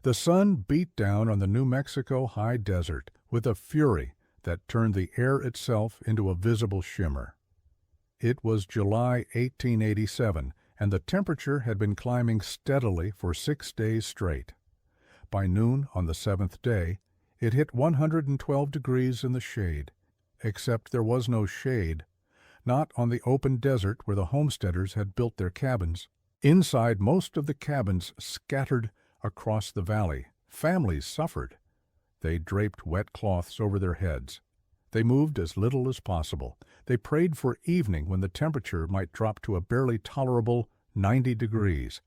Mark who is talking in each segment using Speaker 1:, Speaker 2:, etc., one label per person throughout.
Speaker 1: The sun beat down on the New Mexico high desert with a fury that turned the air itself into a visible shimmer. It was July 1887, and the temperature had been climbing steadily for 6 days straight. By noon on the 7th day, it hit 112 degrees in the shade, except there was no shade, not on the open desert where the homesteaders had built their cabins. Inside most of the cabins scattered across the valley, families suffered. They draped wet cloths over their heads. They moved as little as possible. They prayed for evening when the temperature might drop to a barely tolerable 90 degrees.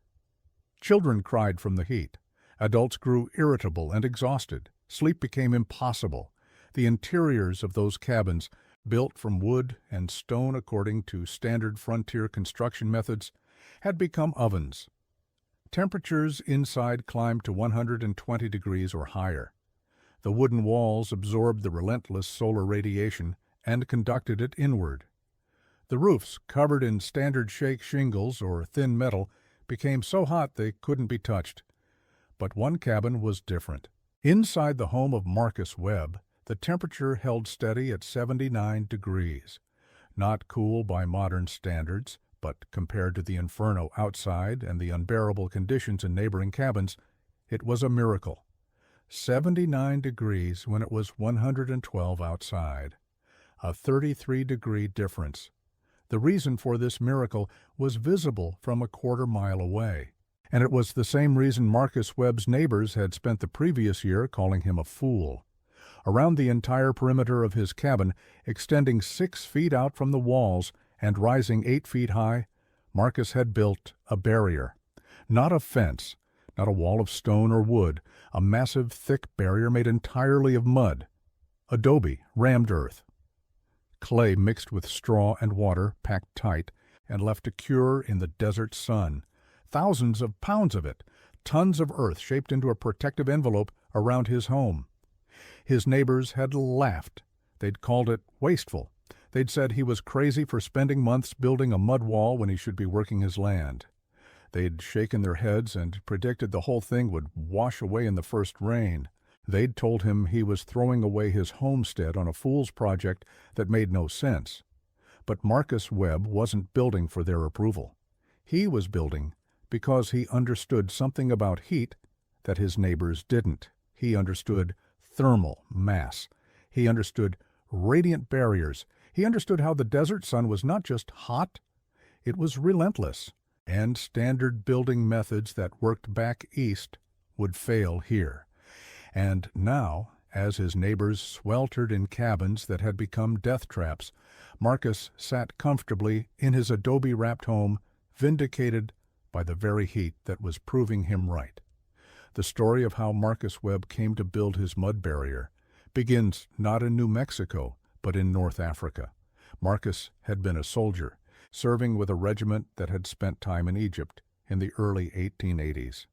Speaker 1: Children cried from the heat. Adults grew irritable and exhausted. Sleep became impossible. The interiors of those cabins, built from wood and stone according to standard frontier construction methods, had become ovens. Temperatures inside climbed to 120 degrees or higher. The wooden walls absorbed the relentless solar radiation and conducted it inward. The roofs, covered in standard shake shingles or thin metal, became so hot they couldn't be touched. But one cabin was different. Inside the home of Marcus Webb, the temperature held steady at 79 degrees. Not cool by modern standards, but compared to the inferno outside and the unbearable conditions in neighboring cabins, it was a miracle. 79 degrees when it was 112 outside. A 33-degree difference. The reason for this miracle was visible from a quarter-mile away, and it was the same reason Marcus Webb's neighbors had spent the previous year calling him a fool. Around the entire perimeter of his cabin, extending 6 feet out from the walls and rising 8 feet high, Marcus had built a barrier. Not a fence, not a wall of stone or wood, a massive, thick barrier made entirely of mud. Adobe, rammed earth. Clay mixed with straw and water, packed tight, and left to cure in the desert sun. Thousands of pounds of it, tons of earth shaped into a protective envelope around his home. His neighbors had laughed. They'd called it wasteful. They'd said he was crazy for spending months building a mud wall when he should be working his land. They'd shaken their heads and predicted the whole thing would wash away in the first rain. They'd told him he was throwing away his homestead on a fool's project that made no sense. But Marcus Webb wasn't building for their approval. He was building because he understood something about heat that his neighbors didn't. He understood thermal mass. He understood radiant barriers. He understood how the desert sun was not just hot, it was relentless, and standard building methods that worked back east would fail here. And now, as his neighbors sweltered in cabins that had become death traps, Marcus sat comfortably in his adobe-wrapped home, vindicated by the very heat that was proving him right. The story of how Marcus Webb came to build his mud barrier begins not in New Mexico, but in North Africa. Marcus had been a soldier, serving with a regiment that had spent time in Egypt in the early 1880s.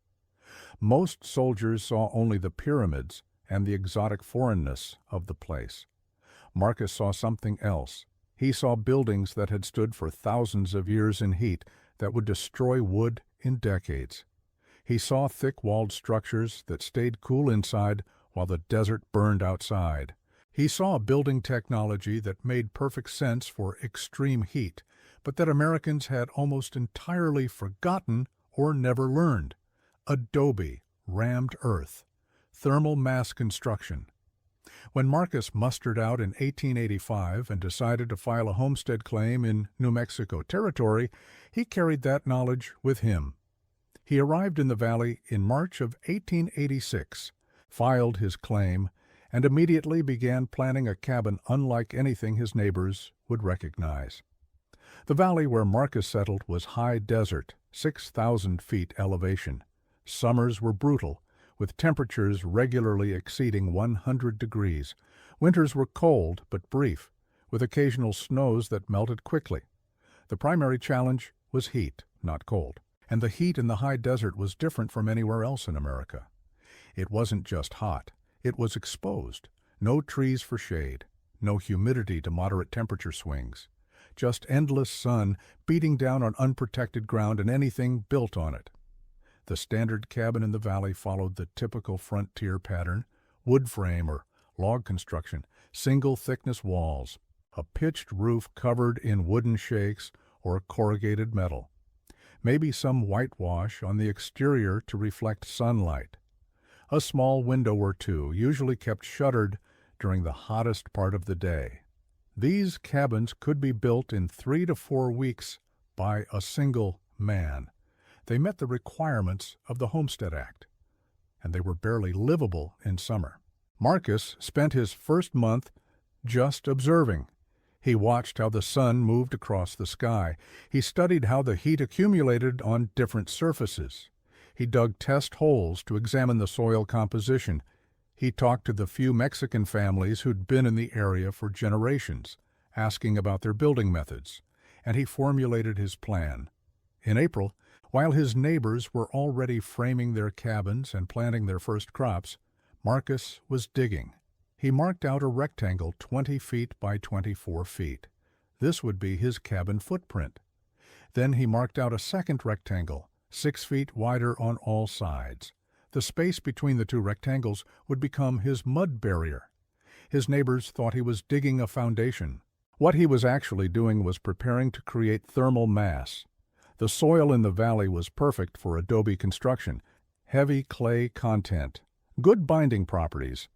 Speaker 1: Most soldiers saw only the pyramids and the exotic foreignness of the place. Marcus saw something else. He saw buildings that had stood for thousands of years in heat that would destroy wood in decades. He saw thick-walled structures that stayed cool inside while the desert burned outside. He saw a building technology that made perfect sense for extreme heat, but that Americans had almost entirely forgotten or never learned. Adobe, rammed earth, thermal mass construction. When Marcus mustered out in 1885 and decided to file a homestead claim in New Mexico territory, he carried that knowledge with him. He arrived in the valley in March of 1886, filed his claim, and immediately began planning a cabin unlike anything his neighbors would recognize. The valley where Marcus settled was high desert, 6,000 feet elevation. Summers were brutal, with temperatures regularly exceeding 100 degrees. Winters were cold but brief, with occasional snows that melted quickly. The primary challenge was heat, not cold. And the heat in the high desert was different from anywhere else in America. It wasn't just hot. It was exposed. No trees for shade. No humidity to moderate temperature swings. Just endless sun beating down on unprotected ground and anything built on it. The standard cabin in the valley followed the typical frontier pattern: wood frame or log construction, single thickness walls, a pitched roof covered in wooden shakes or corrugated metal, maybe some whitewash on the exterior to reflect sunlight. A small window or two, usually kept shuttered during the hottest part of the day. These cabins could be built in 3 to 4 weeks by a single man. They met the requirements of the Homestead Act, and they were barely livable in summer. Marcus spent his first month just observing. He watched how the sun moved across the sky. He studied how the heat accumulated on different surfaces. He dug test holes to examine the soil composition. He talked to the few Mexican families who'd been in the area for generations, asking about their building methods, and he formulated his plan. In April, while his neighbors were already framing their cabins and planting their first crops, Marcus was digging. He marked out a rectangle 20 feet by 24 feet. This would be his cabin footprint. Then he marked out a second rectangle, 6 feet wider on all sides. The space between the two rectangles would become his mud barrier. His neighbors thought he was digging a foundation. What he was actually doing was preparing to create thermal mass. The soil in the valley was perfect for adobe construction, heavy clay content, good binding properties.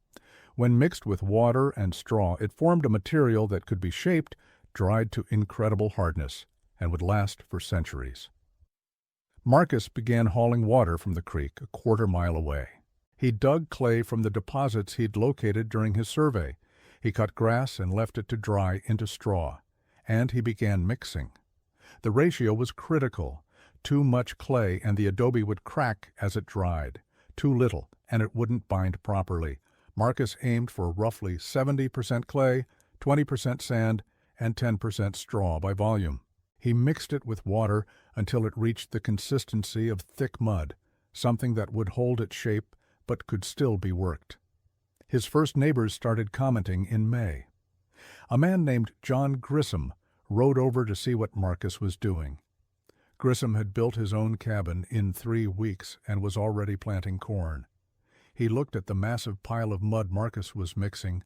Speaker 1: When mixed with water and straw, it formed a material that could be shaped, dried to incredible hardness, and would last for centuries. Marcus began hauling water from the creek a quarter-mile away. He dug clay from the deposits he'd located during his survey. He cut grass and left it to dry into straw, and he began mixing. The ratio was critical. Too much clay and the adobe would crack as it dried. Too little, and it wouldn't bind properly. Marcus aimed for roughly 70% clay, 20% sand, and 10% straw by volume. He mixed it with water until it reached the consistency of thick mud, something that would hold its shape but could still be worked. His first neighbors started commenting in May. A man named John Grissom rode over to see what Marcus was doing. Grissom had built his own cabin in 3 weeks and was already planting corn. He looked at the massive pile of mud Marcus was mixing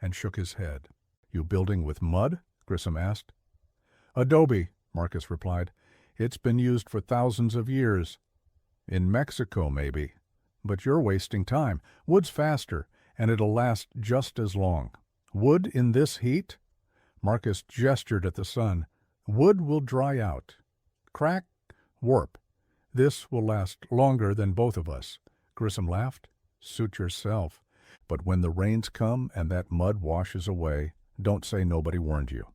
Speaker 1: and shook his head. "You building with mud?" Grissom asked. "Adobe," Marcus replied. "It's been used for thousands of years. In Mexico, maybe. But you're wasting time. Wood's faster, and it'll last just as long." "Wood in this heat?" Marcus gestured at the sun. "Wood will dry out. Crack, warp. This will last longer than both of us." Grissom laughed. "Suit yourself. But when the rains come and that mud washes away, don't say nobody warned you."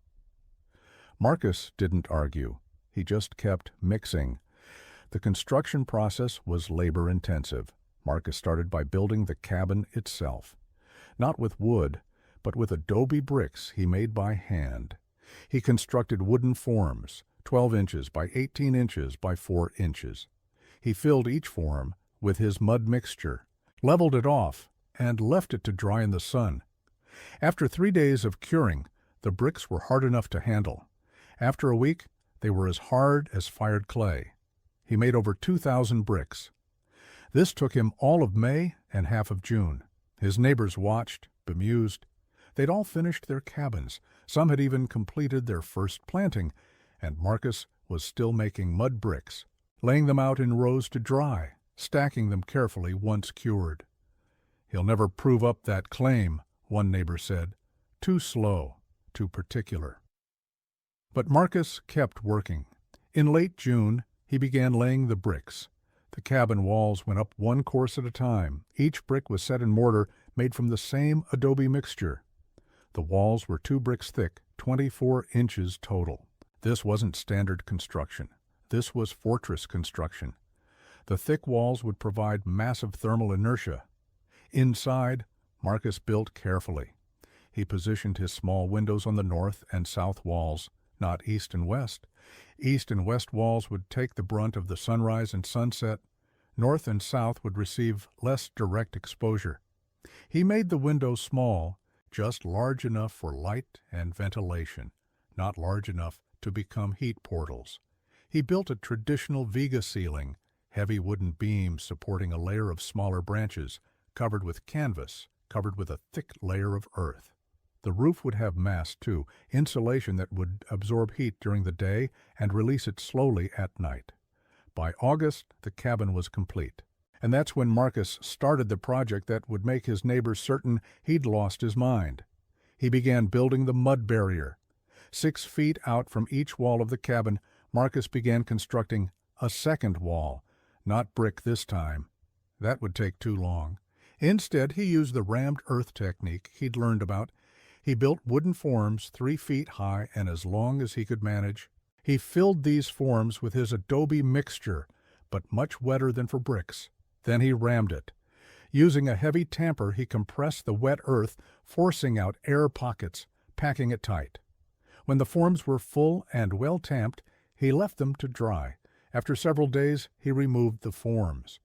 Speaker 1: Marcus didn't argue. He just kept mixing. The construction process was labor-intensive. Marcus started by building the cabin itself. Not with wood, but with adobe bricks he made by hand. He constructed wooden forms, 12 inches by 18 inches by 4 inches. He filled each form with his mud mixture, leveled it off, and left it to dry in the sun. After 3 days of curing, the bricks were hard enough to handle. After a week, they were as hard as fired clay. He made over 2,000 bricks. This took him all of May and half of June. His neighbors watched, bemused. They'd all finished their cabins. Some had even completed their first planting, and Marcus was still making mud bricks, laying them out in rows to dry, stacking them carefully once cured. "He'll never prove up that claim," one neighbor said. "Too slow, too particular." But Marcus kept working. In late June, he began laying the bricks. The cabin walls went up one course at a time. Each brick was set in mortar made from the same adobe mixture. The walls were 2 bricks thick, 24 inches total. This wasn't standard construction. This was fortress construction. The thick walls would provide massive thermal inertia. Inside, Marcus built carefully. He positioned his small windows on the north and south walls, not east and west. East and west walls would take the brunt of the sunrise and sunset. North and south would receive less direct exposure. He made the windows small, just large enough for light and ventilation, not large enough to become heat portals. He built a traditional viga ceiling, heavy wooden beams supporting a layer of smaller branches, covered with canvas, covered with a thick layer of earth. The roof would have masts, too, insulation that would absorb heat during the day and release it slowly at night. By August, the cabin was complete. And that's when Marcus started the project that would make his neighbors certain he'd lost his mind. He began building the mud barrier. 6 feet out from each wall of the cabin, Marcus began constructing a second wall, not brick this time. That would take too long. Instead, he used the rammed earth technique he'd learned about. He built wooden forms 3 feet high and as long as he could manage. He filled these forms with his adobe mixture, but much wetter than for bricks. Then he rammed it. Using a heavy tamper, he compressed the wet earth, forcing out air pockets, packing it tight. When the forms were full and well tamped, he left them to dry. After several days, he removed the forms.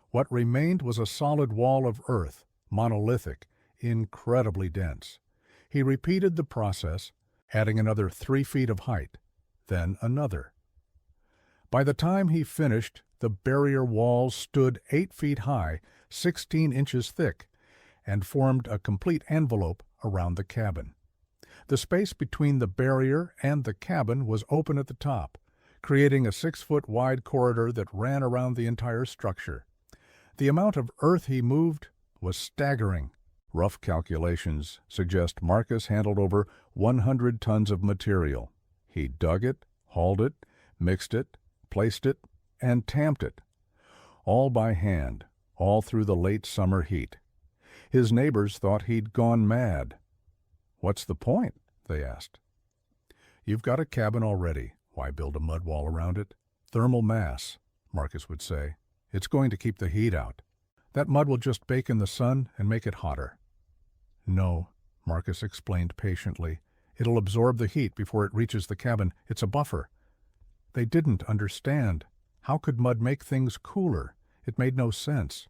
Speaker 1: What remained was a solid wall of earth, monolithic, incredibly dense. He repeated the process, adding another 3 feet of height, then another. By the time he finished, the barrier walls stood 8 feet high, 16 inches thick, and formed a complete envelope around the cabin. The space between the barrier and the cabin was open at the top, creating a 6-foot wide corridor that ran around the entire structure. The amount of earth he moved was staggering. Rough calculations suggest Marcus handled over 100 tons of material. He dug it, hauled it, mixed it, placed it, and tamped it, all by hand, all through the late summer heat. His neighbors thought he'd gone mad. "What's the point?" they asked. "You've got a cabin already. Why build a mud wall around it?" "Thermal mass," Marcus would say. "It's going to keep the heat out. That mud will just bake in the sun and make it hotter." "No," Marcus explained patiently. "It'll absorb the heat before it reaches the cabin. It's a buffer." They didn't understand. How could mud make things cooler? It made no sense.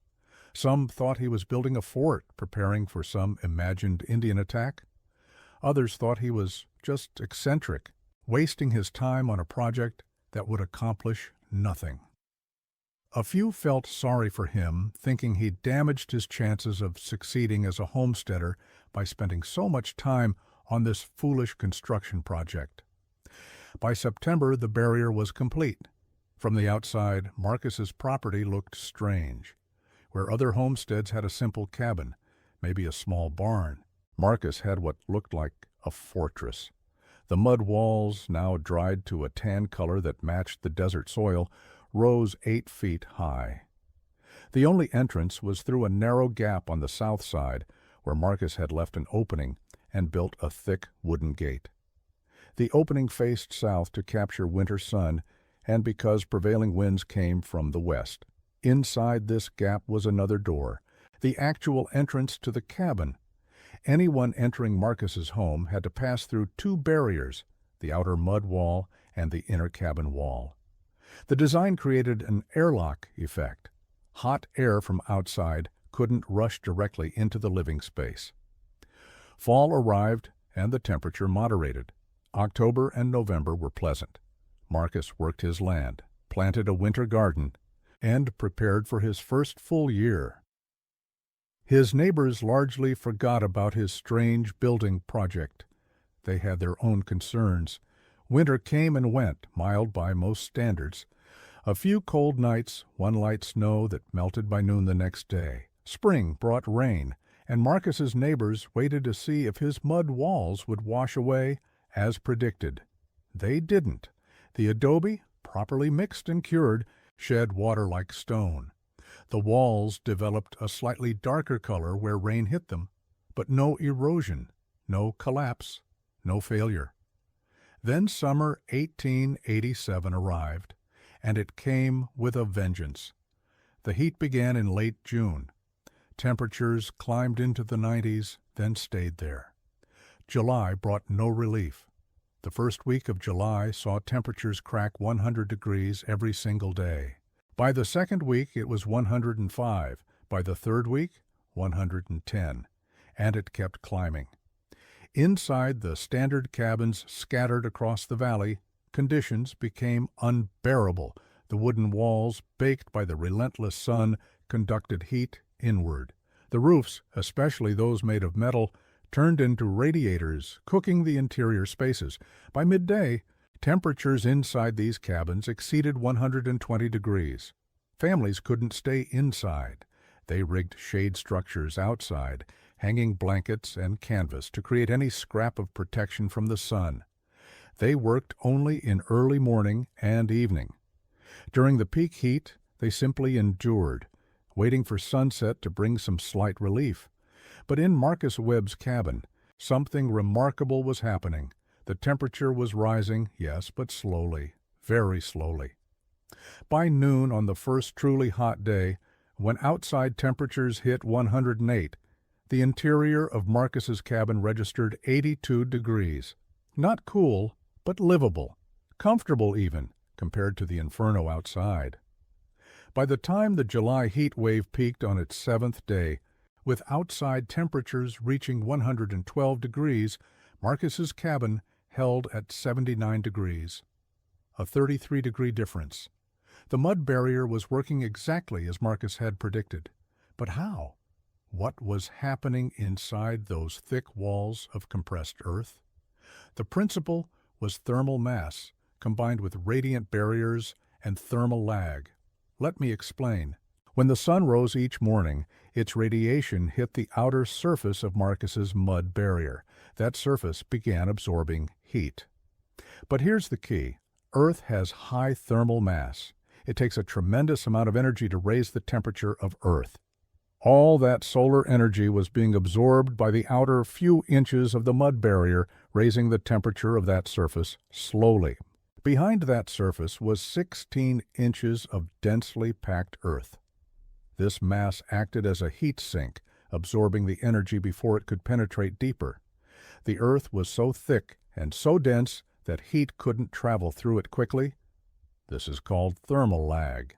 Speaker 1: Some thought he was building a fort, preparing for some imagined Indian attack. Others thought he was just eccentric, wasting his time on a project that would accomplish nothing. A few felt sorry for him, thinking he'd damaged his chances of succeeding as a homesteader by spending so much time on this foolish construction project. By September, the barrier was complete. From the outside, Marcus's property looked strange. Where other homesteads had a simple cabin, maybe a small barn, Marcus had what looked like a fortress. The mud walls, now dried to a tan color that matched the desert soil, rose 8 feet high. The only entrance was through a narrow gap on the south side, where Marcus had left an opening and built a thick wooden gate. The opening faced south to capture winter sun, and because prevailing winds came from the west. Inside this gap was another door, the actual entrance to the cabin. Anyone entering Marcus's home had to pass through 2 barriers, the outer mud wall and the inner cabin wall. The design created an airlock effect. Hot air from outside couldn't rush directly into the living space. Fall arrived and the temperature moderated. October and November were pleasant. Marcus worked his land, planted a winter garden, and prepared for his first full year. His neighbors largely forgot about his strange building project. They had their own concerns. Winter came and went, mild by most standards. A few cold nights, one light snow that melted by noon the next day. Spring brought rain, and Marcus's neighbors waited to see if his mud walls would wash away as predicted. They didn't. The adobe, properly mixed and cured, shed water like stone. The walls developed a slightly darker color where rain hit them, but no erosion, no collapse, no failure. Then summer 1887 arrived, and it came with a vengeance. The heat began in late June. Temperatures climbed into the 90s, then stayed there. July brought no relief. The first week of July saw temperatures crack 100 degrees every single day. By the second week, it was 105. By the third week, 110. And it kept climbing. Inside the standard cabins scattered across the valley, conditions became unbearable. The wooden walls, baked by the relentless sun, conducted heat inward. The roofs, especially those made of metal, turned into radiators, cooking the interior spaces. By midday, temperatures inside these cabins exceeded 120 degrees. Families couldn't stay inside. They rigged shade structures outside, hanging blankets and canvas to create any scrap of protection from the sun. They worked only in early morning and evening. During the peak heat, they simply endured, waiting for sunset to bring some slight relief. But in Marcus Webb's cabin, something remarkable was happening. The temperature was rising, yes, but slowly, very slowly. By noon on the first truly hot day, when outside temperatures hit 108, the interior of Marcus's cabin registered 82 degrees. Not cool, but livable, comfortable even, compared to the inferno outside. By the time the July heat wave peaked on its 7th day, with outside temperatures reaching 112 degrees, Marcus's cabin held at 79 degrees, a 33-degree difference. The mud barrier was working exactly as Marcus had predicted. But how? What was happening inside those thick walls of compressed earth? The principle was thermal mass, combined with radiant barriers and thermal lag. Let me explain. When the sun rose each morning, its radiation hit the outer surface of Marcus's mud barrier. That surface began absorbing heat. But here's the key. Earth has high thermal mass. It takes a tremendous amount of energy to raise the temperature of Earth. All that solar energy was being absorbed by the outer few inches of the mud barrier, raising the temperature of that surface slowly. Behind that surface was 16 inches of densely packed earth. This mass acted as a heat sink, absorbing the energy before it could penetrate deeper. The earth was so thick and so dense that heat couldn't travel through it quickly. This is called thermal lag.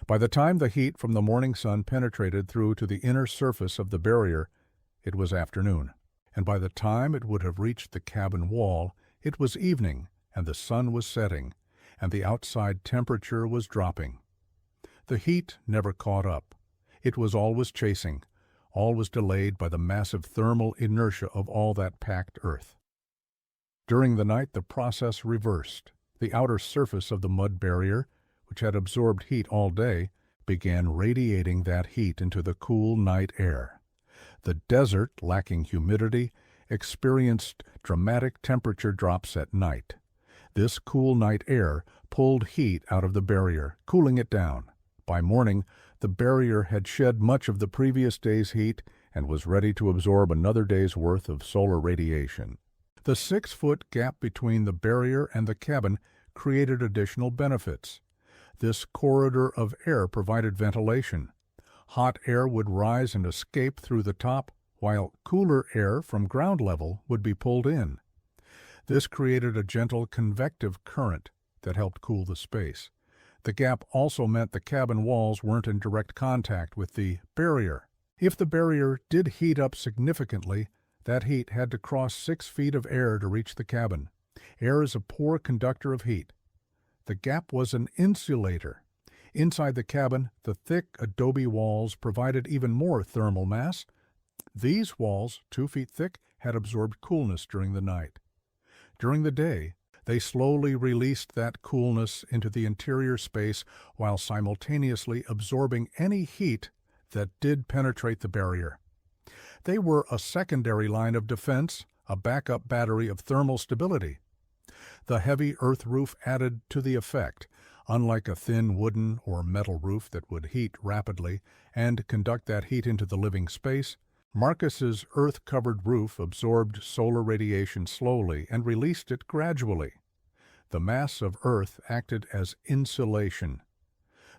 Speaker 1: By the time the heat from the morning sun penetrated through to the inner surface of the barrier, it was afternoon. And by the time it would have reached the cabin wall, it was evening, and the sun was setting, and the outside temperature was dropping. The heat never caught up. It was always chasing, always delayed by the massive thermal inertia of all that packed earth. During the night, the process reversed. The outer surface of the mud barrier, which had absorbed heat all day, began radiating that heat into the cool night air. The desert, lacking humidity, experienced dramatic temperature drops at night. This cool night air pulled heat out of the barrier, cooling it down. By morning, the barrier had shed much of the previous day's heat and was ready to absorb another day's worth of solar radiation. The 6-foot gap between the barrier and the cabin created additional benefits. This corridor of air provided ventilation. Hot air would rise and escape through the top, while cooler air from ground level would be pulled in. This created a gentle convective current that helped cool the space. The gap also meant the cabin walls weren't in direct contact with the barrier. If the barrier did heat up significantly, that heat had to cross 6 feet of air to reach the cabin. Air is a poor conductor of heat. The gap was an insulator. Inside the cabin, the thick adobe walls provided even more thermal mass. These walls, 2 feet thick, had absorbed coolness during the night. During the day, they slowly released that coolness into the interior space while simultaneously absorbing any heat that did penetrate the barrier. They were a secondary line of defense, a backup battery of thermal stability. The heavy earth roof added to the effect. Unlike a thin wooden or metal roof that would heat rapidly and conduct that heat into the living space, Marcus's earth-covered roof absorbed solar radiation slowly and released it gradually. The mass of earth acted as insulation.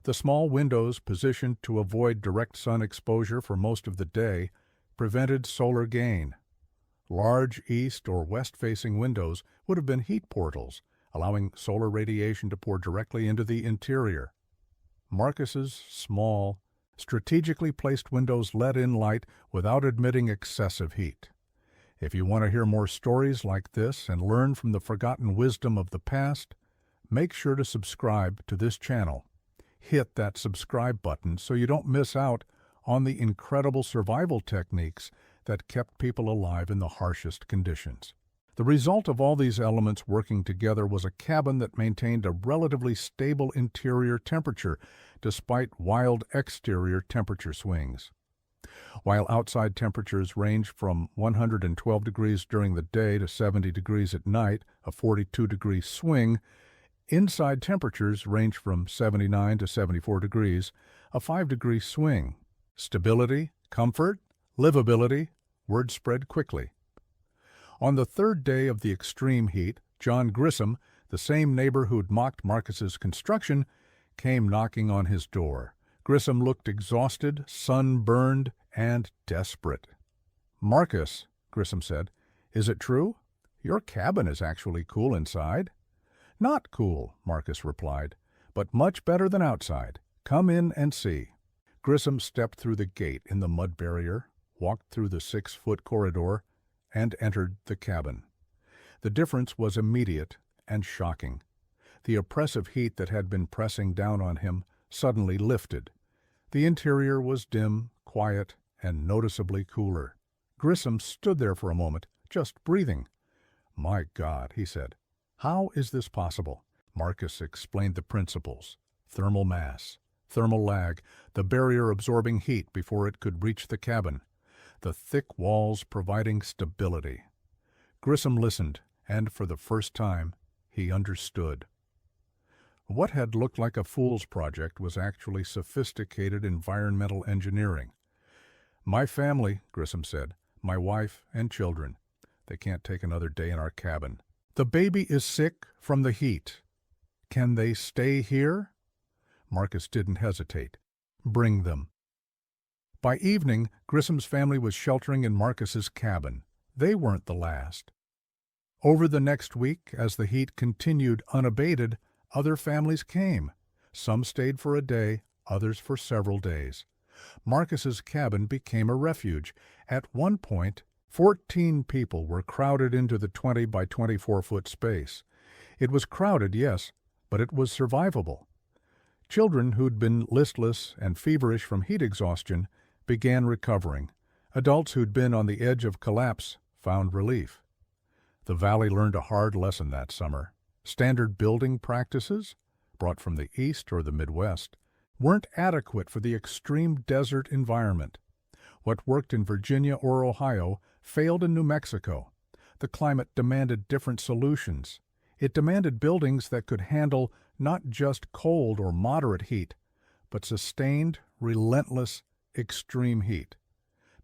Speaker 1: The small windows, positioned to avoid direct sun exposure for most of the day, prevented solar gain. Large east or west-facing windows would have been heat portals, allowing solar radiation to pour directly into the interior. Marcus's small, strategically placed windows let in light without admitting excessive heat. If you want to hear more stories like this and learn from the forgotten wisdom of the past, make sure to subscribe to this channel. Hit that subscribe button so you don't miss out on the incredible survival techniques that kept people alive in the harshest conditions. The result of all these elements working together was a cabin that maintained a relatively stable interior temperature despite wild exterior temperature swings. While outside temperatures ranged from 112 degrees during the day to 70 degrees at night, a 42-degree swing, inside temperatures ranged from 79 to 74 degrees, a 5-degree swing. Stability, comfort, livability, word spread quickly. On the third day of the extreme heat, John Grissom, the same neighbor who'd mocked Marcus's construction, came knocking on his door. Grissom looked exhausted, sunburned, and desperate. "Marcus," Grissom said, "is it true? Your cabin is actually cool inside." "Not cool," Marcus replied, "but much better than outside. Come in and see." Grissom stepped through the gate in the mud barrier, walked through the 6-foot corridor, and entered the cabin. The difference was immediate and shocking. The oppressive heat that had been pressing down on him suddenly lifted. The interior was dim, quiet, and noticeably cooler. Grissom stood there for a moment, just breathing. "My God," he said, "how is this possible?" Marcus explained the principles: thermal mass, thermal lag, the barrier absorbing heat before it could reach the cabin, the thick walls providing stability. Grissom listened, and for the first time, he understood. What had looked like a fool's project was actually sophisticated environmental engineering. "My family," Grissom said, "my wife and children. They can't take another day in our cabin. The baby is sick from the heat. Can they stay here?" Marcus didn't hesitate. "Bring them." By evening, Grissom's family was sheltering in Marcus's cabin. They weren't the last. Over the next week, as the heat continued unabated, other families came. Some stayed for a day, others for several days. Marcus's cabin became a refuge. At one point, 14 people were crowded into the 20 by 24-foot space. It was crowded, yes, but it was survivable. Children who'd been listless and feverish from heat exhaustion began recovering. Adults who'd been on the edge of collapse found relief. The valley learned a hard lesson that summer. Standard building practices, brought from the East or the Midwest, weren't adequate for the extreme desert environment. What worked in Virginia or Ohio failed in New Mexico. The climate demanded different solutions. It demanded buildings that could handle not just cold or moderate heat, but sustained, relentless, extreme heat.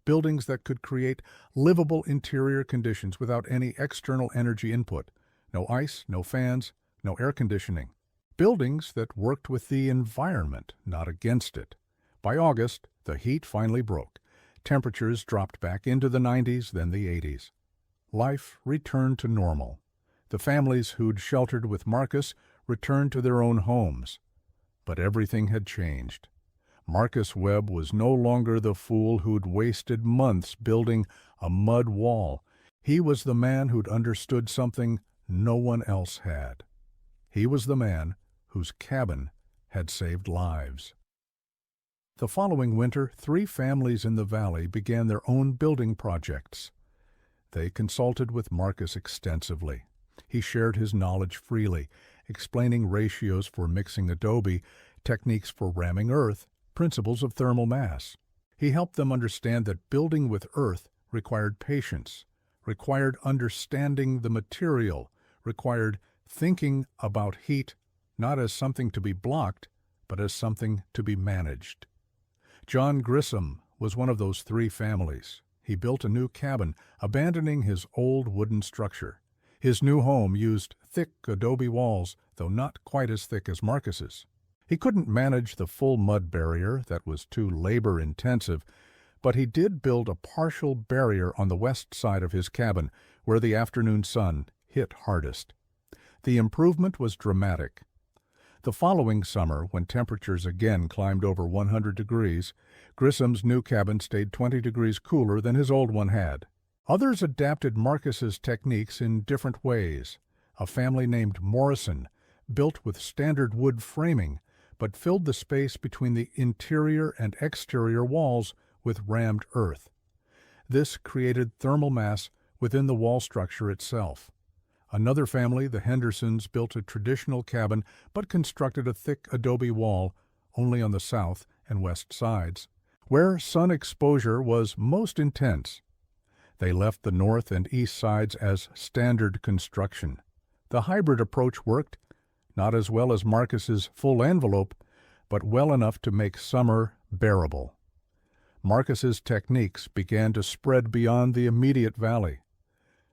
Speaker 1: Buildings that could create livable interior conditions without any external energy input. No ice, no fans, no air conditioning. Buildings that worked with the environment, not against it. By August, the heat finally broke. Temperatures dropped back into the 90s, then the 80s. Life returned to normal. The families who'd sheltered with Marcus returned to their own homes. But everything had changed. Marcus Webb was no longer the fool who'd wasted months building a mud wall. He was the man who'd understood something no one else had. He was the man whose cabin had saved lives. The following winter, 3 families in the valley began their own building projects. They consulted with Marcus extensively. He shared his knowledge freely, explaining ratios for mixing adobe, techniques for ramming earth, principles of thermal mass. He helped them understand that building with earth required patience, required understanding the material, required thinking about heat not as something to be blocked, but as something to be managed. John Grissom was one of those 3 families. He built a new cabin, abandoning his old wooden structure. His new home used thick adobe walls, though not quite as thick as Marcus's. He couldn't manage the full mud barrier, that was too labor-intensive, but he did build a partial barrier on the west side of his cabin, where the afternoon sun hit hardest. The improvement was dramatic. The following summer, when temperatures again climbed over 100 degrees, Grissom's new cabin stayed 20 degrees cooler than his old one had. Others adapted Marcus's techniques in different ways. A family named Morrison built with standard wood framing, but filled the space between the interior and exterior walls with rammed earth. This created thermal mass within the wall structure itself. Another family, the Hendersons, built a traditional cabin but constructed a thick adobe wall only on the south and west sides, where sun exposure was most intense. They left the north and east sides as standard construction. The hybrid approach worked, not as well as Marcus's full envelope, but well enough to make summer bearable. Marcus's techniques began to spread beyond the immediate valley.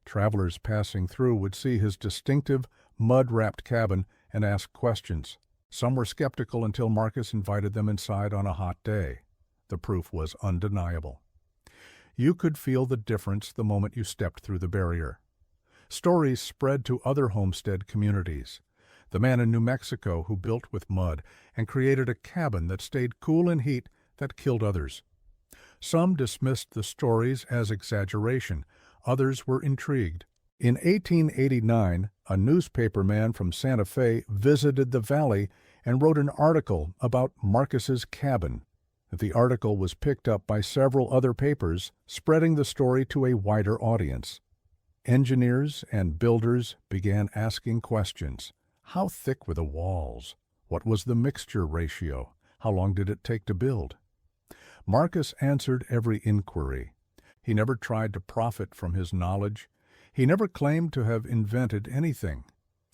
Speaker 1: Travelers passing through would see his distinctive, mud-wrapped cabin and ask questions. Some were skeptical until Marcus invited them inside on a hot day. The proof was undeniable. You could feel the difference the moment you stepped through the barrier. Stories spread to other homestead communities. The man in New Mexico who built with mud and created a cabin that stayed cool in heat that killed others. Some dismissed the stories as exaggeration. Others were intrigued. In 1889, a newspaperman from Santa Fe visited the valley and wrote an article about Marcus's cabin. The article was picked up by several other papers, spreading the story to a wider audience. Engineers and builders began asking questions. How thick were the walls? What was the mixture ratio? How long did it take to build? Marcus answered every inquiry. He never tried to profit from his knowledge. He never claimed to have invented anything.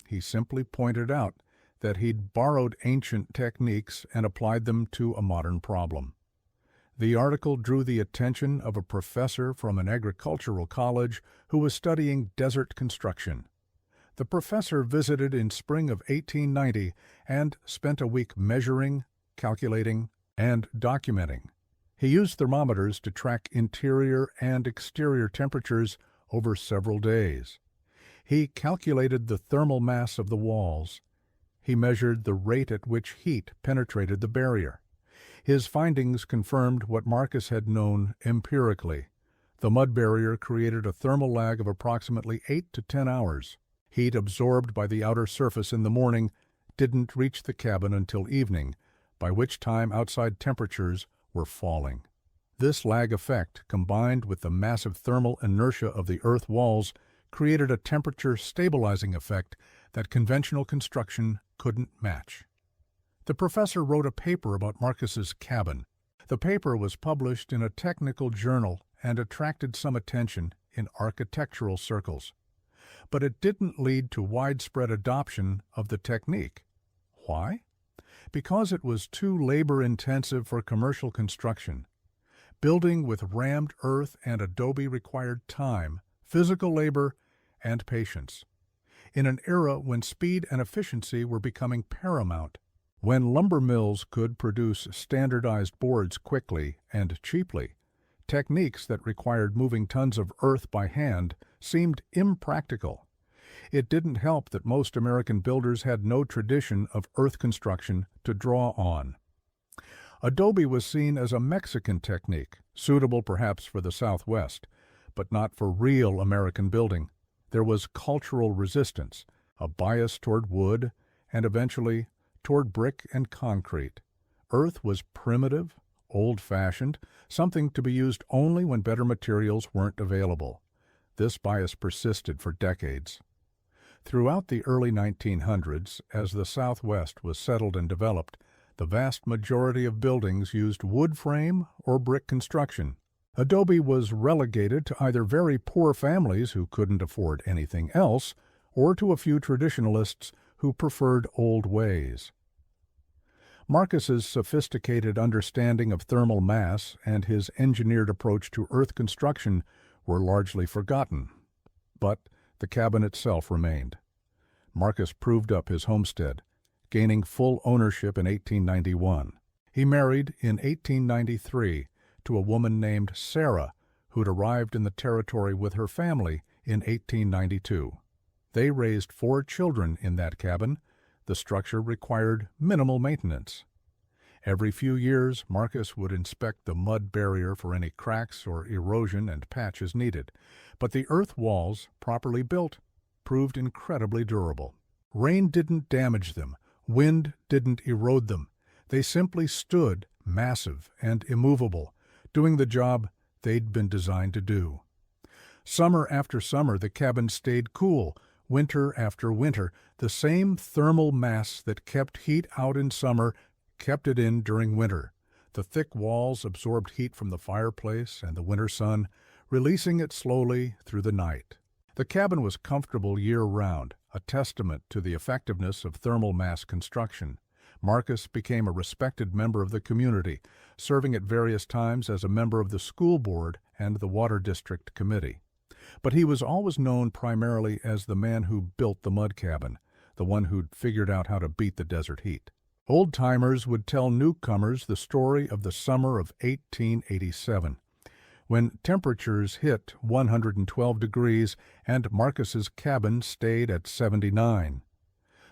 Speaker 1: He simply pointed out that he'd borrowed ancient techniques and applied them to a modern problem. The article drew the attention of a professor from an agricultural college who was studying desert construction. The professor visited in spring of 1890 and spent a week measuring, calculating, and documenting. He used thermometers to track interior and exterior temperatures over several days. He calculated the thermal mass of the walls. He measured the rate at which heat penetrated the barrier. His findings confirmed what Marcus had known empirically. The mud barrier created a thermal lag of approximately 8 to 10 hours. Heat absorbed by the outer surface in the morning didn't reach the cabin until evening, by which time outside temperatures were falling. This lag effect, combined with the massive thermal inertia of the earth walls, created a temperature stabilizing effect that conventional construction couldn't match. The professor wrote a paper about Marcus's cabin. The paper was published in a technical journal and attracted some attention in architectural circles. But it didn't lead to widespread adoption of the technique. Why? Because it was too labor-intensive for commercial construction. Building with rammed earth and adobe required time, physical labor, and patience. In an era when speed and efficiency were becoming paramount, when lumber mills could produce standardized boards quickly and cheaply, techniques that required moving tons of earth by hand seemed impractical. It didn't help that most American builders had no tradition of earth construction to draw on. Adobe was seen as a Mexican technique, suitable perhaps for the Southwest, but not for real American building. There was cultural resistance, a bias toward wood, and eventually toward brick and concrete. Earth was primitive, old-fashioned, something to be used only when better materials weren't available. This bias persisted for decades. Throughout the early 1900s, as the Southwest was settled and developed, the vast majority of buildings used wood frame or brick construction. Adobe was relegated to either very poor families who couldn't afford anything else, or to a few traditionalists who preferred old ways. Marcus's sophisticated understanding of thermal mass and his engineered approach to earth construction were largely forgotten, but the cabin itself remained. Marcus proved up his homestead, gaining full ownership in 1891. He married in 1893 to a woman named Sarah, who'd arrived in the territory with her family in 1892. They raised 4 children in that cabin. The structure required minimal maintenance. Every few years, Marcus would inspect the mud barrier for any cracks or erosion and patch as needed, but the earth walls, properly built, proved incredibly durable. Rain didn't damage them, wind didn't erode them. They simply stood, massive and immovable, doing the job they'd been designed to do. Summer after summer, the cabin stayed cool. Winter after winter, the same thermal mass that kept heat out in summer kept it in during winter. The thick walls absorbed heat from the fireplace and the winter sun, releasing it slowly through the night. The cabin was comfortable year-round, a testament to the effectiveness of thermal mass construction. Marcus became a respected member of the community, serving at various times as a member of the school board and the Water District Committee. But he was always known primarily as the man who built the mud cabin, the one who'd figured out how to beat the desert heat. Old-timers would tell newcomers the story of the summer of 1887, when temperatures hit 112 degrees and Marcus's cabin stayed at 79.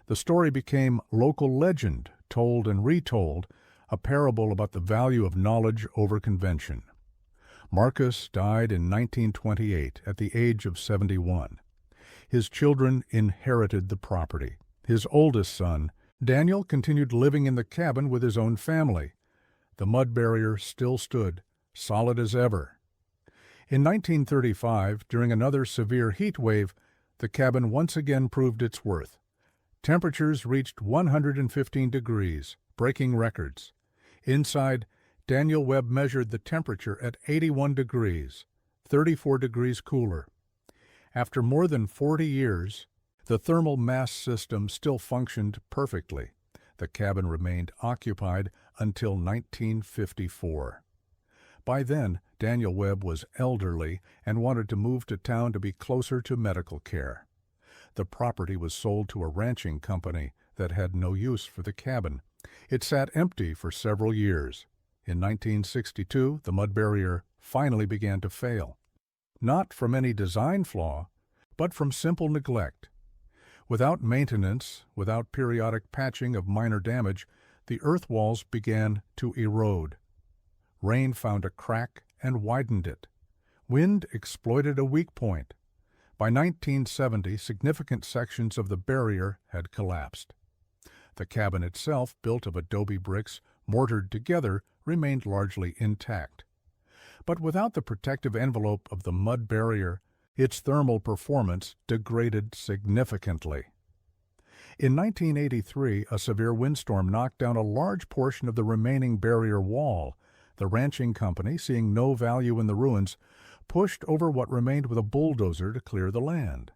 Speaker 1: The story became local legend, told and retold, a parable about the value of knowledge over convention. Marcus died in 1928 at the age of 71. His children inherited the property. His oldest son, Daniel, continued living in the cabin with his own family. The mud barrier still stood, solid as ever. In 1935, during another severe heat wave, the cabin once again proved its worth. Temperatures reached 115 degrees, breaking records. Inside, Daniel Webb measured the temperature at 81 degrees, 34 degrees cooler. After more than 40 years, the thermal mass system still functioned perfectly. The cabin remained occupied until 1954. By then, Daniel Webb was elderly and wanted to move to town to be closer to medical care. The property was sold to a ranching company that had no use for the cabin. It sat empty for several years. In 1962, the mud barrier finally began to fail. Not from any design flaw, but from simple neglect. Without maintenance, without periodic patching of minor damage, the earth walls began to erode. Rain found a crack and widened it. Wind exploited a weak point. By 1970, significant sections of the barrier had collapsed. The cabin itself, built of adobe bricks mortared together, remained largely intact. But without the protective envelope of the mud barrier, its thermal performance degraded significantly. In 1983, a severe windstorm knocked down a large portion of the remaining barrier wall. The ranching company, seeing no value in the ruins, pushed over what remained with a bulldozer to clear the land.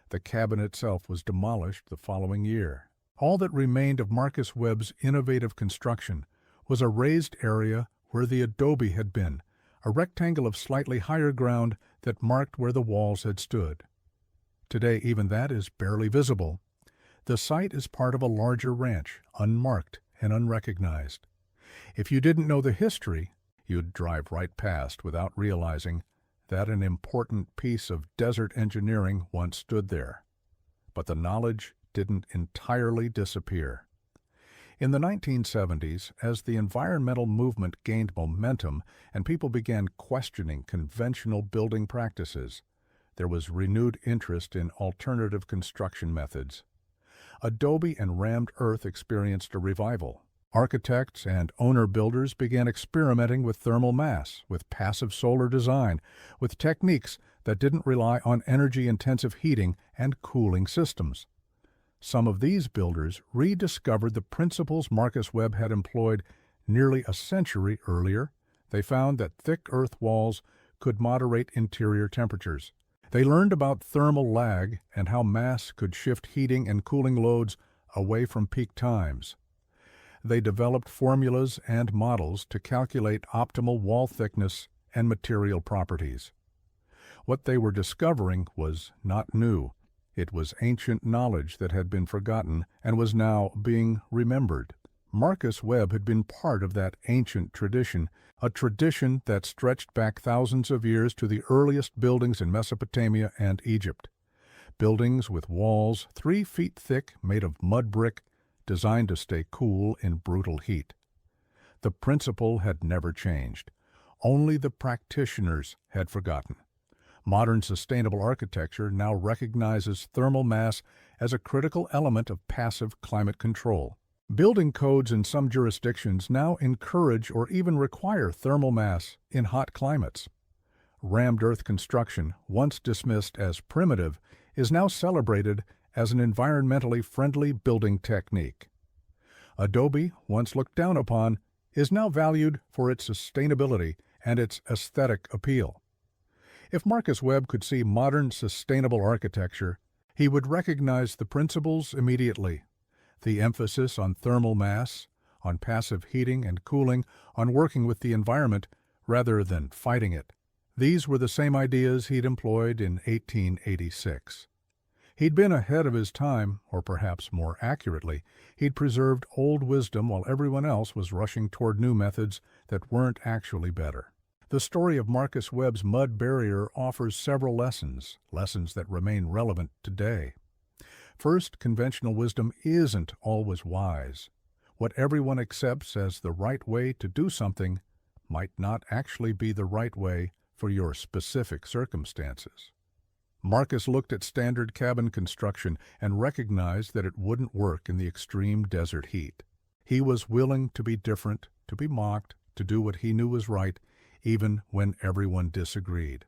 Speaker 1: The cabin itself was demolished the following year. All that remained of Marcus Webb's innovative construction was a raised area where the adobe had been, a rectangle of slightly higher ground that marked where the walls had stood. Today, even that is barely visible. The site is part of a larger ranch, unmarked and unrecognized. If you didn't know the history, you'd drive right past without realizing that an important piece of desert engineering once stood there. But the knowledge didn't entirely disappear. In the 1970s, as the environmental movement gained momentum and people began questioning conventional building practices, there was renewed interest in alternative construction methods. Adobe and rammed earth experienced a revival. Architects and owner-builders began experimenting with thermal mass, with passive solar design, with techniques that didn't rely on energy-intensive heating and cooling systems. Some of these builders rediscovered the principles Marcus Webb had employed nearly a century earlier. They found that thick earth walls could moderate interior temperatures. They learned about thermal lag and how mass could shift heating and cooling loads away from peak times. They developed formulas and models to calculate optimal wall thickness and material properties. What they were discovering was not new. It was ancient knowledge that had been forgotten and was now being remembered. Marcus Webb had been part of that ancient tradition, a tradition that stretched back thousands of years to the earliest buildings in Mesopotamia and Egypt. Buildings with walls 3 feet thick made of mud brick, designed to stay cool in brutal heat. The principle had never changed. Only the practitioners had forgotten. Modern sustainable architecture now recognizes thermal mass as a critical element of passive climate control. Building codes in some jurisdictions now encourage or even require thermal mass in hot climates. Rammed earth construction, once dismissed as primitive, is now celebrated as an environmentally friendly building technique. Adobe, once looked down upon, is now valued for its sustainability and its aesthetic appeal. If Marcus Webb could see modern sustainable architecture, he would recognize the principles immediately. The emphasis on thermal mass, on passive heating and cooling, on working with the environment rather than fighting it. These were the same ideas he'd employed in 1886. He'd been ahead of his time, or perhaps more accurately, he'd preserved old wisdom while everyone else was rushing toward new methods that weren't actually better. The story of Marcus Webb's mud barrier offers several lessons that remain relevant today. First, conventional wisdom isn't always wise. What everyone accepts as the right way to do something might not actually be the right way for your specific circumstances. Marcus looked at standard cabin construction and recognized that it wouldn't work in the extreme desert heat. He was willing to be different, to be mocked, to do what he knew was right, even when everyone disagreed.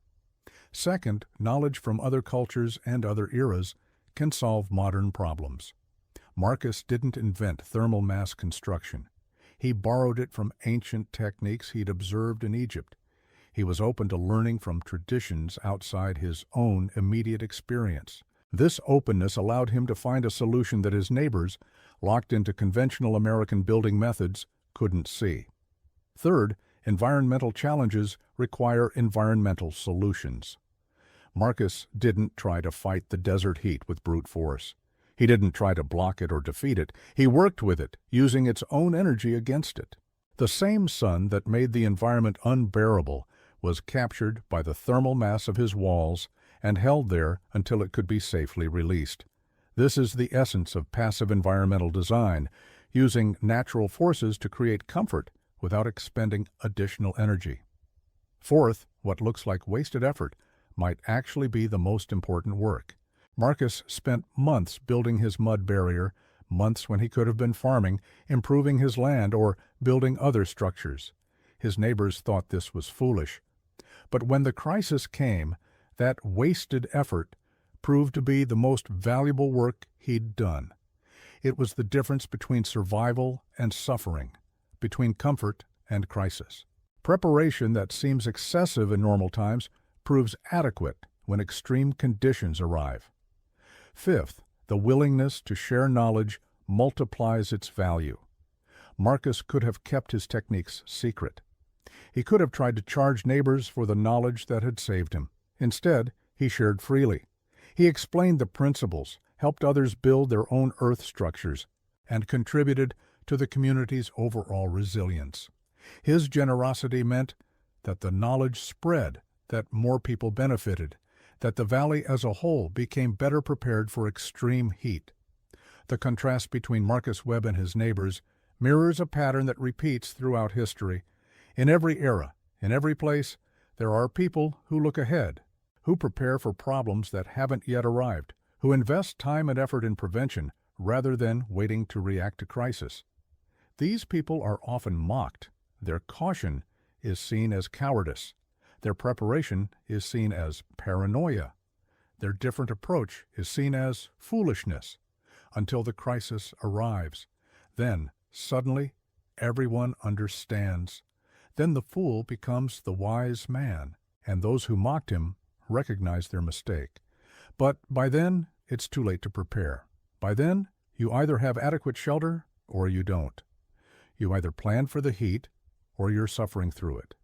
Speaker 1: Second, knowledge from other cultures and other eras can solve modern problems. Marcus didn't invent thermal mass construction. He borrowed it from ancient techniques he'd observed in Egypt. He was open to learning from traditions outside his own immediate experience. This openness allowed him to find a solution that his neighbors, locked into conventional American building methods, couldn't see. Third, environmental challenges require environmental solutions. Marcus didn't try to fight the desert heat with brute force. He didn't try to block it or defeat it. He worked with it, using its own energy against it. The same sun that made the environment unbearable was captured by the thermal mass of his walls and held there until it could be safely released. This is the essence of passive environmental design, using natural forces to create comfort without expending additional energy. Fourth, what looks like wasted effort might actually be the most important work. Marcus spent months building his mud barrier, months when he could have been farming, improving his land, or building other structures. His neighbors thought this was foolish. But when the crisis came, that wasted effort proved to be the most valuable work he'd done. It was the difference between survival and suffering, between comfort and crisis. Preparation that seems excessive in normal times proves adequate when extreme conditions arrive. Fifth, the willingness to share knowledge multiplies its value. Marcus could have kept his techniques secret. He could have tried to charge neighbors for the knowledge that had saved him. Instead, he shared freely. He explained the principles, helped others build their own earth structures, and contributed to the community's overall resilience. His generosity meant that the knowledge spread, that more people benefited, that the valley as a whole became better prepared for extreme heat. The contrast between Marcus Webb and his neighbors mirrors a pattern that repeats throughout history. In every era, in every place, there are people who look ahead, who prepare for problems that haven't yet arrived, who invest time and effort in prevention rather than waiting to react to crisis. These people are often mocked. Their caution is seen as cowardice. Their preparation is seen as paranoia. Their different approach is seen as foolishness, until the crisis arrives. Then, suddenly, everyone understands. Then the fool becomes the wise man, and those who mocked him recognize their mistake. But by then, it's too late to prepare. By then, you either have adequate shelter or you don't. You either plan for the heat or you're suffering through it.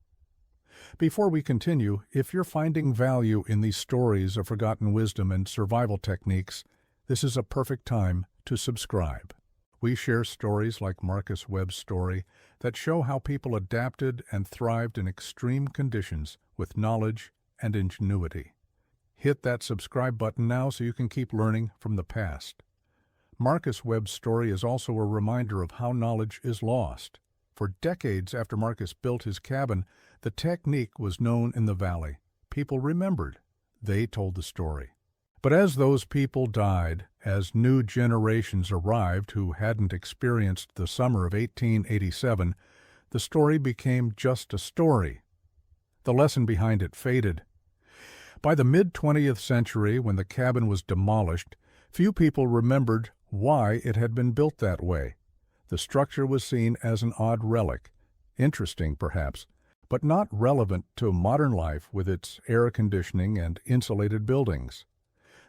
Speaker 1: Before we continue, if you're finding value in these stories of forgotten wisdom and survival techniques, this is a perfect time to subscribe. We share stories like Marcus Webb's story that show how people adapted and thrived in extreme conditions with knowledge and ingenuity. Hit that subscribe button now so you can keep learning from the past. Marcus Webb's story is also a reminder of how knowledge is lost. For decades after Marcus built his cabin, the technique was known in the valley. People remembered. They told the story. But as those people died, as new generations arrived who hadn't experienced the summer of 1887, the story became just a story. The lesson behind it faded. By the mid-20th century, when the cabin was demolished, few people remembered why it had been built that way. The structure was seen as an odd relic, interesting perhaps, but not relevant to modern life with its air conditioning and insulated buildings.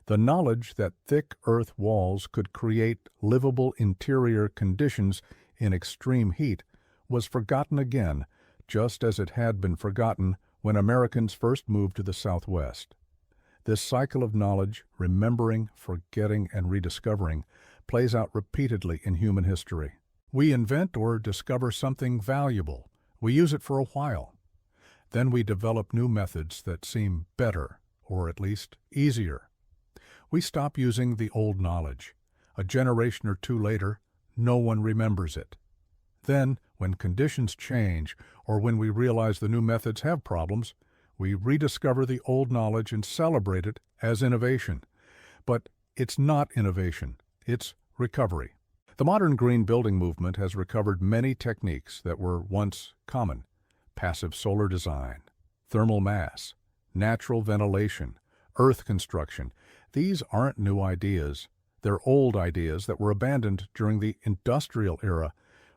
Speaker 1: The knowledge that thick earth walls could create livable interior conditions in extreme heat was forgotten again, just as it had been forgotten when Americans first moved to the Southwest. This cycle of knowledge, remembering, forgetting, and rediscovering, plays out repeatedly in human history. We invent or discover something valuable. We use it for a while. Then we develop new methods that seem better, or at least easier. We stop using the old knowledge. A generation or two later, no one remembers it. Then, when conditions change, or when we realize the new methods have problems, we rediscover the old knowledge and celebrate it as innovation. But it's not innovation, it's recovery. The modern green building movement has recovered many techniques that were once common: passive solar design, thermal mass, natural ventilation, earth construction. These aren't new ideas. They're old ideas that were abandoned during the industrial era,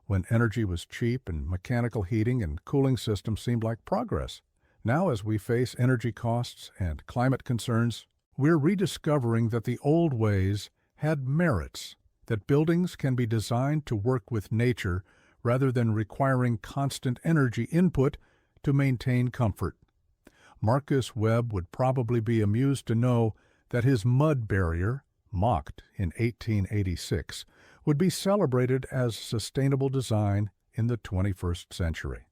Speaker 1: when energy was cheap and mechanical heating and cooling systems seemed like progress. Now, as we face energy costs and climate concerns, we're rediscovering that the old ways had merits, that buildings can be designed to work with nature rather than requiring constant energy input to maintain comfort. Marcus Webb would probably be amused to know that his mud barrier, mocked in 1886, would be celebrated as sustainable design in the 21st century.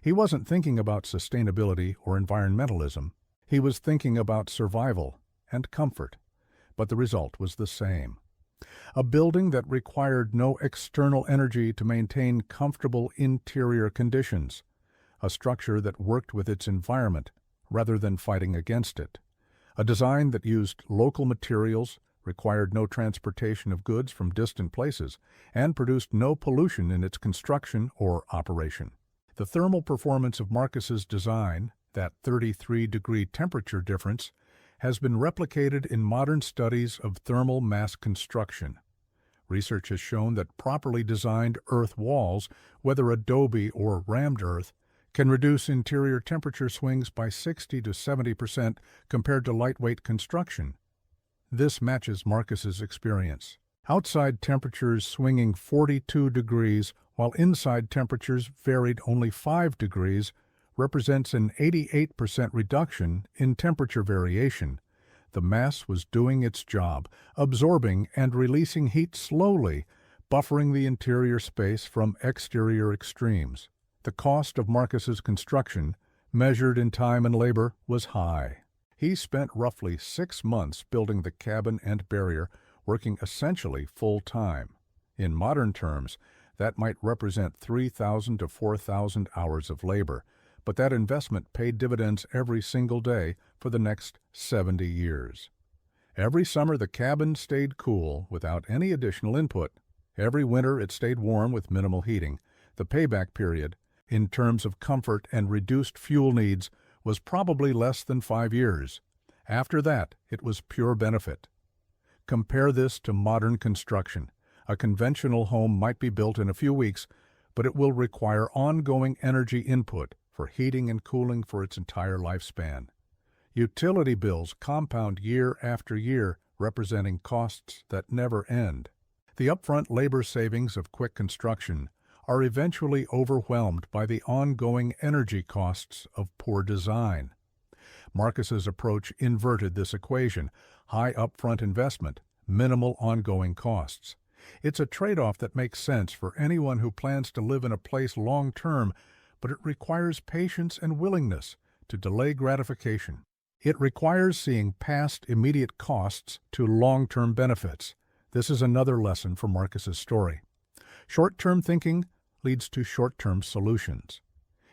Speaker 1: He wasn't thinking about sustainability or environmentalism. He was thinking about survival and comfort. But the result was the same. A building that required no external energy to maintain comfortable interior conditions. A structure that worked with its environment rather than fighting against it. A design that used local materials, required no transportation of goods from distant places, and produced no pollution in its construction or operation. The thermal performance of Marcus's design, that 33-degree temperature difference, has been replicated in modern studies of thermal mass construction. Research has shown that properly designed earth walls, whether adobe or rammed earth, can reduce interior temperature swings by 60 to 70% compared to lightweight construction. This matches Marcus's experience. Outside temperatures swinging 42 degrees while inside temperatures varied only 5 degrees represents an 88% reduction in temperature variation. The mass was doing its job, absorbing and releasing heat slowly, buffering the interior space from exterior extremes. The cost of Marcus's construction, measured in time and labor, was high. He spent roughly 6 months building the cabin and barrier, working essentially full-time. In modern terms, that might represent 3,000 to 4,000 hours of labor, but that investment paid dividends every single day for the next 70 years. Every summer the cabin stayed cool without any additional input. Every winter it stayed warm with minimal heating. The payback period, in terms of comfort and reduced fuel needs, was probably less than 5 years. After that, it was pure benefit. Compare this to modern construction. A conventional home might be built in a few weeks, but it will require ongoing energy input for heating and cooling for its entire lifespan. Utility bills compound year after year, representing costs that never end. The upfront labor savings of quick construction are eventually overwhelmed by the ongoing energy costs of poor design. Marcus's approach inverted this equation: high upfront investment, minimal ongoing costs. It's a trade-off that makes sense for anyone who plans to live in a place long-term, but it requires patience and willingness to delay gratification. It requires seeing past immediate costs to long-term benefits. This is another lesson from Marcus's story. Short-term thinking leads to short-term solutions.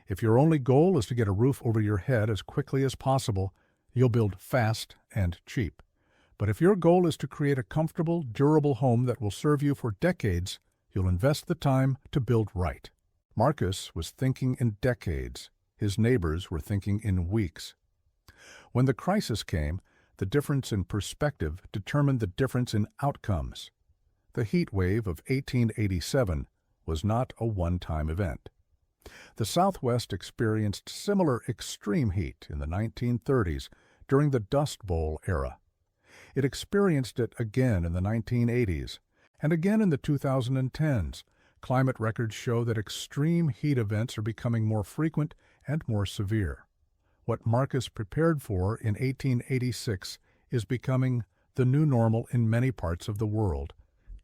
Speaker 1: If your only goal is to get a roof over your head as quickly as possible, you'll build fast and cheap. But if your goal is to create a comfortable, durable home that will serve you for decades, you'll invest the time to build right. Marcus was thinking in decades. His neighbors were thinking in weeks. When the crisis came, the difference in perspective determined the difference in outcomes. The heat wave of 1887 was not a one-time event. The Southwest experienced similar extreme heat in the 1930s during the Dust Bowl era. It experienced it again in the 1980s and again in the 2010s. Climate records show that extreme heat events are becoming more frequent and more severe. What Marcus prepared for in 1886 is becoming the new normal in many parts of the world.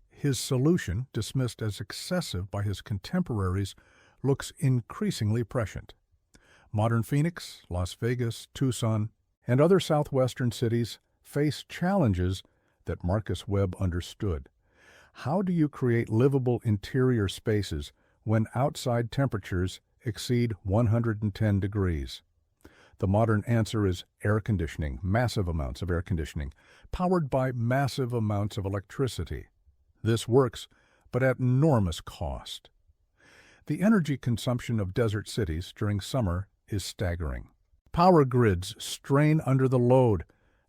Speaker 1: His solution, dismissed as excessive by his contemporaries, looks increasingly prescient. Modern Phoenix, Las Vegas, Tucson, and other southwestern cities face challenges that Marcus Webb understood. How do you create livable interior spaces when outside temperatures exceed 110 degrees? The modern answer is air conditioning, massive amounts of air conditioning, powered by massive amounts of electricity. This works, but at enormous cost. The energy consumption of desert cities during summer is staggering. Power grids strain under the load,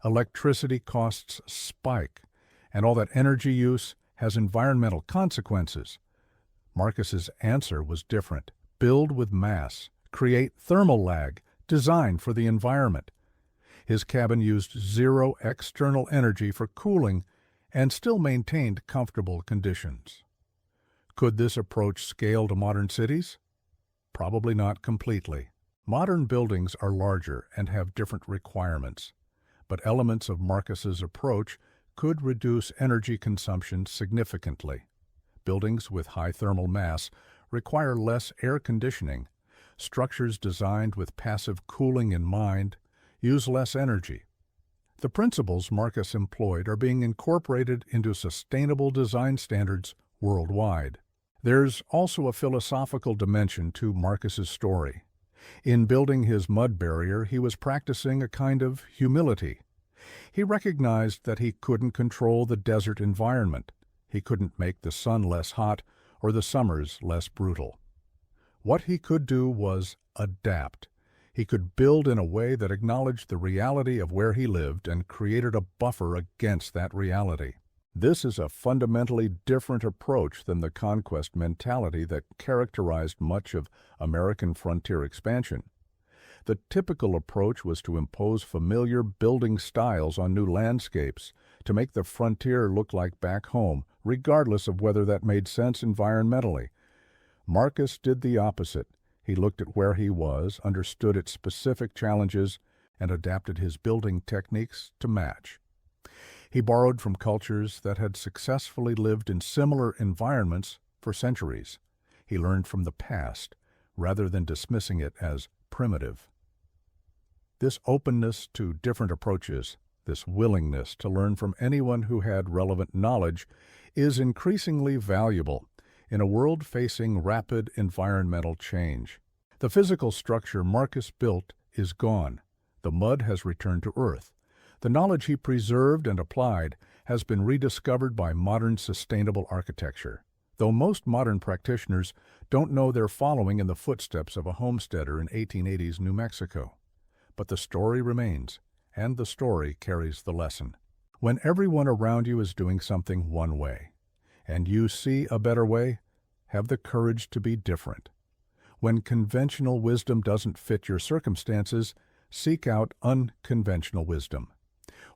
Speaker 1: electricity costs spike, and all that energy use has environmental consequences. Marcus's answer was different. Build with mass, create thermal lag, designed for the environment. His cabin used zero external energy for cooling and still maintained comfortable conditions. Could this approach scale to modern cities? Probably not completely. Modern buildings are larger and have different requirements, but elements of Marcus's approach could reduce energy consumption significantly. Buildings with high thermal mass require less air conditioning. Structures designed with passive cooling in mind use less energy. The principles Marcus employed are being incorporated into sustainable design standards worldwide. There's also a philosophical dimension to Marcus's story. In building his mud barrier, he was practicing a kind of humility. He recognized that he couldn't control the desert environment. He couldn't make the sun less hot or the summers less brutal. What he could do was adapt. He could build in a way that acknowledged the reality of where he lived and created a buffer against that reality. This is a fundamentally different approach than the conquest mentality that characterized much of American frontier expansion. The typical approach was to impose familiar building styles on new landscapes, to make the frontier look like back home, regardless of whether that made sense environmentally. Marcus did the opposite. He looked at where he was, understood its specific challenges, and adapted his building techniques to match. He borrowed from cultures that had successfully lived in similar environments for centuries. He learned from the past, rather than dismissing it as primitive. This openness to different approaches, this willingness to learn from anyone who had relevant knowledge, is increasingly valuable in a world facing rapid environmental change. The physical structure Marcus built is gone. The mud has returned to earth. The knowledge he preserved and applied has been rediscovered by modern sustainable architecture, though most modern practitioners don't know they're following in the footsteps of a homesteader in 1880s New Mexico. But the story remains, and the story carries the lesson. When everyone around you is doing something one way, and you see a better way, have the courage to be different. When conventional wisdom doesn't fit your circumstances, seek out unconventional wisdom.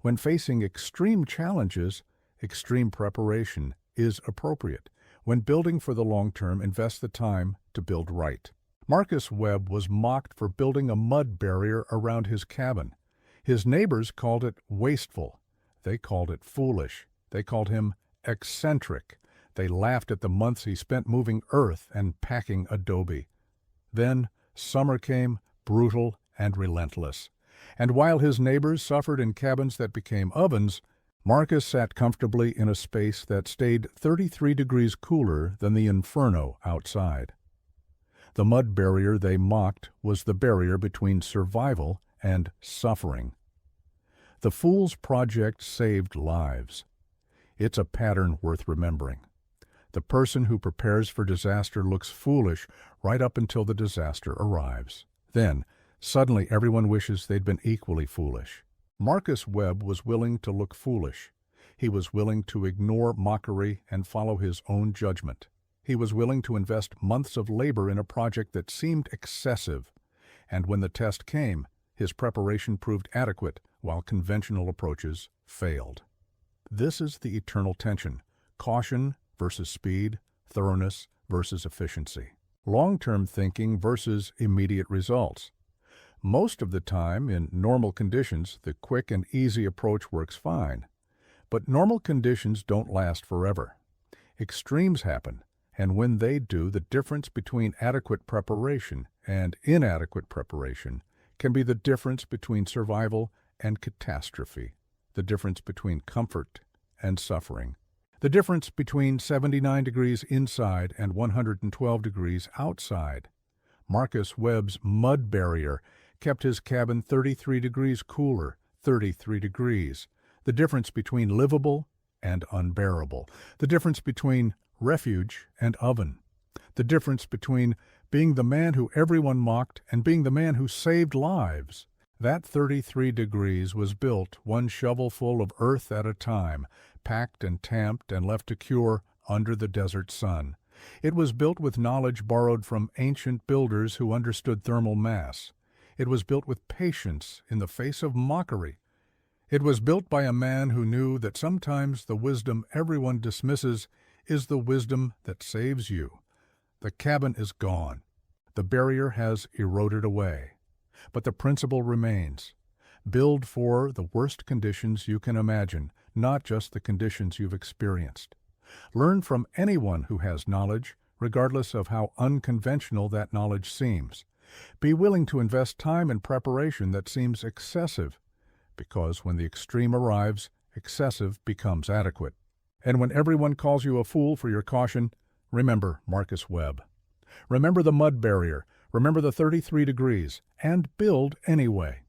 Speaker 1: When facing extreme challenges, extreme preparation is appropriate. When building for the long term, invest the time to build right. Marcus Webb was mocked for building a mud barrier around his cabin. His neighbors called it wasteful. They called it foolish. They called him eccentric. They laughed at the months he spent moving earth and packing adobe. Then summer came, brutal and relentless. And while his neighbors suffered in cabins that became ovens, Marcus sat comfortably in a space that stayed 33 degrees cooler than the inferno outside. The mud barrier they mocked was the barrier between survival and suffering. The Fool's Project saved lives. It's a pattern worth remembering. The person who prepares for disaster looks foolish right up until the disaster arrives. Then, suddenly everyone wishes they'd been equally foolish. Marcus Webb was willing to look foolish. He was willing to ignore mockery and follow his own judgment. He was willing to invest months of labor in a project that seemed excessive. And when the test came, his preparation proved adequate while conventional approaches failed. This is the eternal tension: caution versus speed, thoroughness versus efficiency, long-term thinking versus immediate results. Most of the time, in normal conditions, the quick and easy approach works fine. But normal conditions don't last forever. Extremes happen, and when they do, the difference between adequate preparation and inadequate preparation can be the difference between survival and catastrophe, the difference between comfort and suffering, the difference between 79 degrees inside and 112 degrees outside. Marcus Webb's mud barrier kept his cabin 33 degrees cooler, 33 degrees, the difference between livable and unbearable, the difference between refuge and oven, the difference between being the man who everyone mocked and being the man who saved lives. That 33 degrees was built one shovelful of earth at a time, packed and tamped and left to cure under the desert sun. It was built with knowledge borrowed from ancient builders who understood thermal mass. It was built with patience in the face of mockery. It was built by a man who knew that sometimes the wisdom everyone dismisses is the wisdom that saves you. The cabin is gone. The barrier has eroded away. But the principle remains. Build for the worst conditions you can imagine, not just the conditions you've experienced. Learn from anyone who has knowledge, regardless of how unconventional that knowledge seems. Be willing to invest time in preparation that seems excessive, because when the extreme arrives, excessive becomes adequate. And when everyone calls you a fool for your caution, remember Marcus Webb. Remember the mud barrier, remember the 33 degrees, and build anyway.